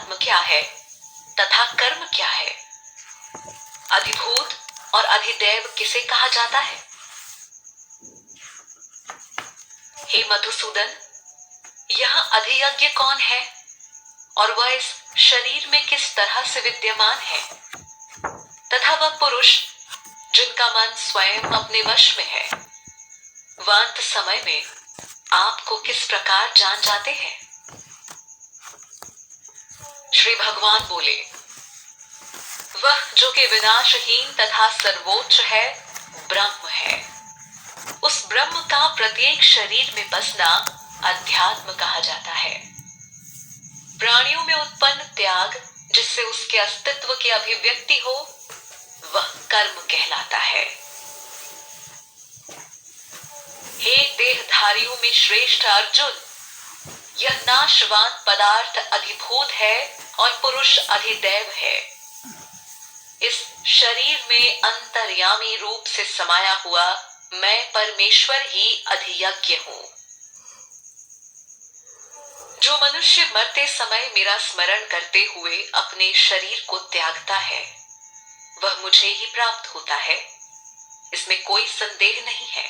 अध्यात्म क्या है तथा कर्म क्या है? अधिभूत और अधिदैव किसे कहा जाता है? हे मधुसूदन, यह अधियज्ञ कौन है और वह इस शरीर में किस तरह से विद्यमान है तथा वह पुरुष जिनका मन स्वयं अपने वश में है, वह अंत समय में आपको किस प्रकार जान जाते हैं? श्री भगवान बोले, वह जो कि विनाशहीन तथा सर्वोच्च है, ब्रह्म है। उस ब्रह्म का प्रत्येक शरीर में बसना अध्यात्म कहा जाता है। प्राणियों में उत्पन्न त्याग जिससे उसके अस्तित्व की अभिव्यक्ति हो, वह कर्म कहलाता है। हे देहधारियों में श्रेष्ठ अर्जुन, यह नाशवान पदार्थ अधिभूत है और पुरुष अधिदैव है। इस शरीर में अंतर्यामी रूप से समाया हुआ मैं परमेश्वर ही अधियज्ञ हूं। जो मनुष्य मरते समय मेरा स्मरण करते हुए अपने शरीर को त्यागता है, वह मुझे ही प्राप्त होता है, इसमें कोई संदेह नहीं है।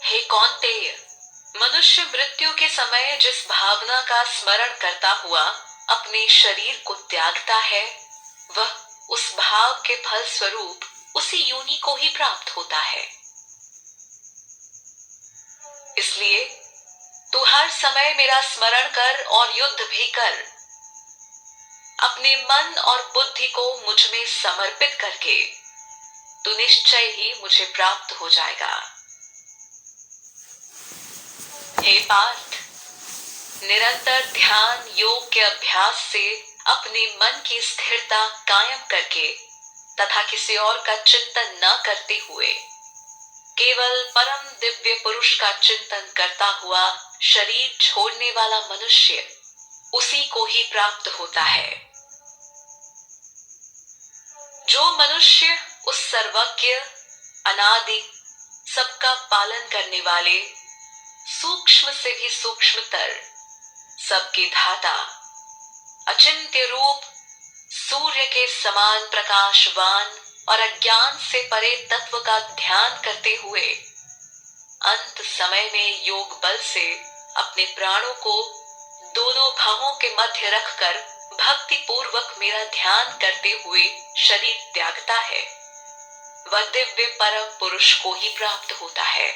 हे कौन्तेय, मनुष्य मृत्यु के समय जिस भावना का स्मरण करता हुआ अपने शरीर को त्यागता है, वह उस भाव के फल स्वरूप उसी योनि को ही प्राप्त होता है। इसलिए तू हर समय मेरा स्मरण कर और युद्ध भी कर। अपने मन और बुद्धि को मुझ में समर्पित करके तू निश्चय ही मुझे प्राप्त हो जाएगा। हे पार्थ, निरंतर ध्यान योग के अभ्यास से अपने मन की स्थिरता कायम करके तथा किसी और का चिंतन न करते हुए केवल परम दिव्य पुरुष का चिंतन करता हुआ शरीर छोड़ने वाला मनुष्य उसी को ही प्राप्त होता है। जो मनुष्य उस सर्वज्ञ, अनादि, सबका पालन करने वाले, सूक्ष्म से भी सूक्ष्मतर, सबके धाता, अचिंत्य रूप, सूर्य के समान प्रकाशवान और अज्ञान से परे तत्व का ध्यान करते हुए अंत समय में योग बल से अपने प्राणों को दोनों भावों के मध्य रखकर भक्ति पूर्वक मेरा ध्यान करते हुए शरीर त्यागता है, वह दिव्य परम पुरुष को ही प्राप्त होता है।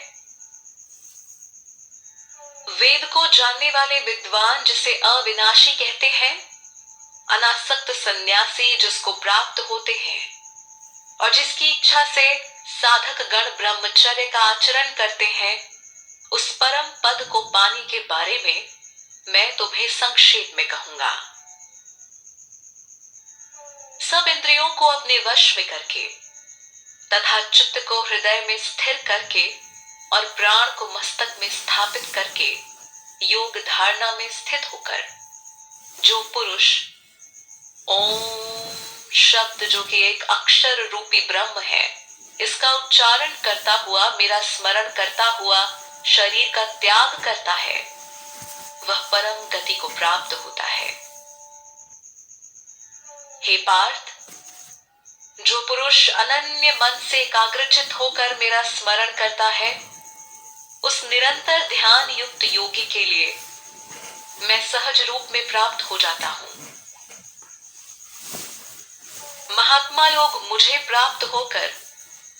वेद को जानने वाले विद्वान जिसे अविनाशी कहते हैं, अनासक्त सन्यासी जिसको प्राप्त होते हैं और जिसकी इच्छा से साधक गण ब्रह्मचर्य का आचरण करते हैं, उस परम पद को पाने के बारे में मैं तुम्हें संक्षेप में कहूंगा। सब इंद्रियों को अपने वश में करके तथा चित्त को हृदय में स्थिर करके और प्राण को मस्तक में स्थापित करके योग धारणा में स्थित होकर जो पुरुष ओम शब्द जो कि एक अक्षर रूपी ब्रह्म है, इसका उच्चारण करता हुआ मेरा स्मरण करता हुआ शरीर का त्याग करता है, वह परम गति को प्राप्त होता है। हे पार्थ, जो पुरुष अनन्य मन से एकाग्रचित होकर मेरा स्मरण करता है, उस निरंतर ध्यान युक्त योगी के लिए मैं सहज रूप में प्राप्त हो जाता हूं। महात्मा लोग मुझे प्राप्त होकर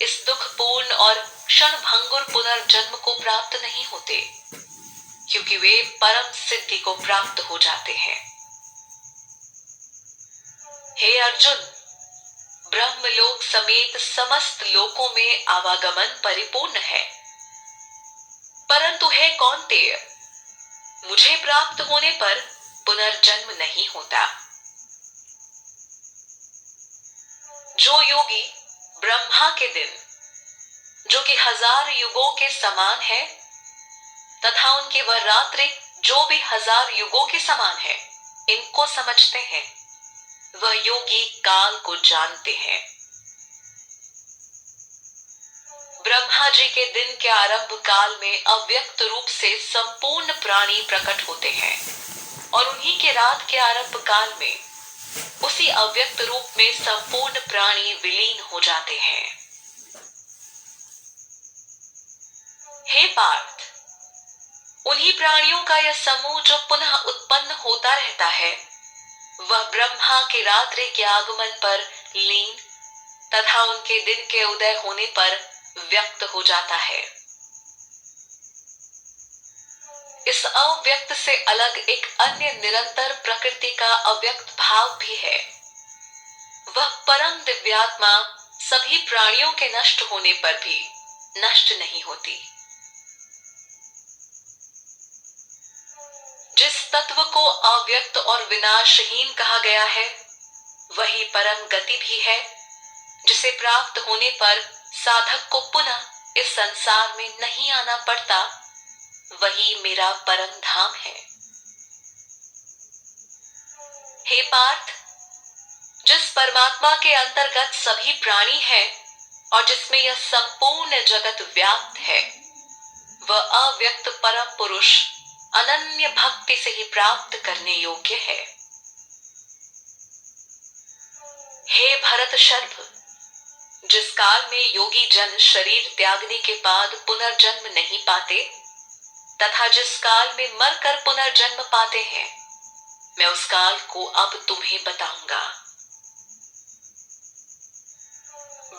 इस दुखपूर्ण और क्षणभंगुर पुनर्जन्म को प्राप्त नहीं होते, क्योंकि वे परम सिद्धि को प्राप्त हो जाते हैं। हे अर्जुन, ब्रह्मलोक समेत समस्त लोकों में आवागमन परिपूर्ण है, परंतु हे कौन्तेय, मुझे प्राप्त होने पर पुनर्जन्म नहीं होता। जो योगी ब्रह्मा के दिन जो कि 1000 युगों के समान है तथा उनकी वह रात्रि जो भी 1000 युगों के समान है, इनको समझते हैं, वह योगी काल को जानते हैं। ब्रह्मा जी के दिन के आरंभ काल में अव्यक्त रूप से संपूर्ण प्राणी प्रकट होते हैं और किरात के आरंभ काल में उसी अव्यक्त रूप में संपूर्ण प्राणी विलीन हो जाते हैं। हे पार्थ, उन्हीं प्राणियों का यह समूह जो पुनः उत्पन्न होता रहता है, वह ब्रह्मा के रात्रि के आगमन पर लीन तथा उनके दिन के उदय होने पर व्यक्त हो जाता है। इस अव्यक्त से अलग एक अन्य निरंतर प्रकृति का अव्यक्त भाव भी है। वह परम दिव्यात्मा सभी प्राणियों के नष्ट होने पर भी नष्ट नहीं होती। जिस तत्व को अव्यक्त और विनाशहीन कहा गया है, वही परम गति भी है, जिसे प्राप्त होने पर साधक को पुनः इस संसार में नहीं आना पड़ता। वही मेरा परम धाम है। हे पार्थ, जिस परमात्मा के अंतर्गत सभी प्राणी हैं और जिसमें यह संपूर्ण जगत व्याप्त है, वह अव्यक्त परम पुरुष अनन्य भक्ति से ही प्राप्त करने योग्य है। हे भरत शर्भ, जिस काल में योगी जन शरीर त्यागने के बाद पुनर्जन्म नहीं पाते तथा जिस काल में मरकर पुनर्जन्म पाते हैं, मैं उस काल को अब तुम्हें बताऊंगा।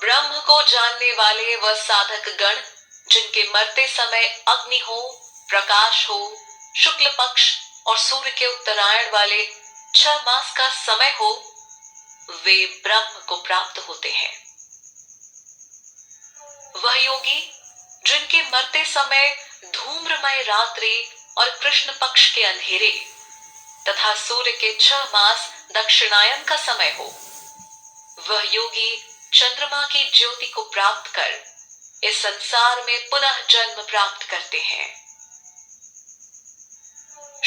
ब्रह्म को जानने वाले वह साधक गण जिनके मरते समय अग्नि हो, प्रकाश हो, शुक्ल पक्ष और सूर्य के उत्तरायण वाले 6 मास का समय हो, वे ब्रह्म को प्राप्त होते हैं। वह योगी जिनके मरते समय धूम्रमय रात्रि और कृष्ण पक्ष के अंधेरे तथा सूर्य के 6 मास दक्षिणायन का समय हो, वह योगी चंद्रमा की ज्योति को प्राप्त कर इस संसार में पुनः जन्म प्राप्त करते हैं।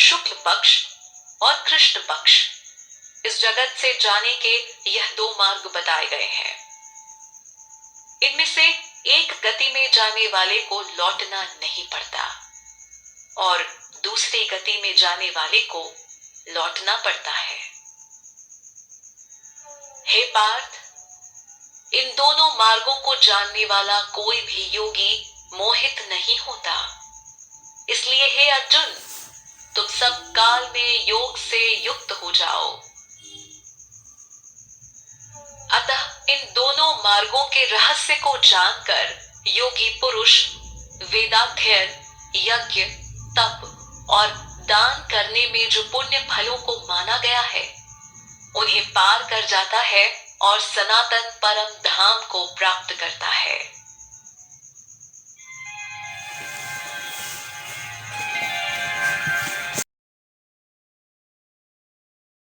शुक्ल पक्ष और कृष्ण पक्ष, इस जगत से जाने के यह 2 मार्ग बताए गए हैं। इनमें से एक गति में जाने वाले को लौटना नहीं पड़ता और दूसरी गति में जाने वाले को लौटना पड़ता है। हे पार्थ, इन दोनों मार्गों को जानने वाला कोई भी योगी मोहित नहीं होता। इसलिए हे अर्जुन, तुम सब काल में योग से युक्त हो जाओ। अतः इन दोनों मार्गों के रहस्य को जानकर योगी पुरुष वेदाध्ययन, यज्ञ, तप और दान करने में जो पुण्य फलों को माना गया है, उन्हें पार कर जाता है और सनातन परम धाम को प्राप्त करता है।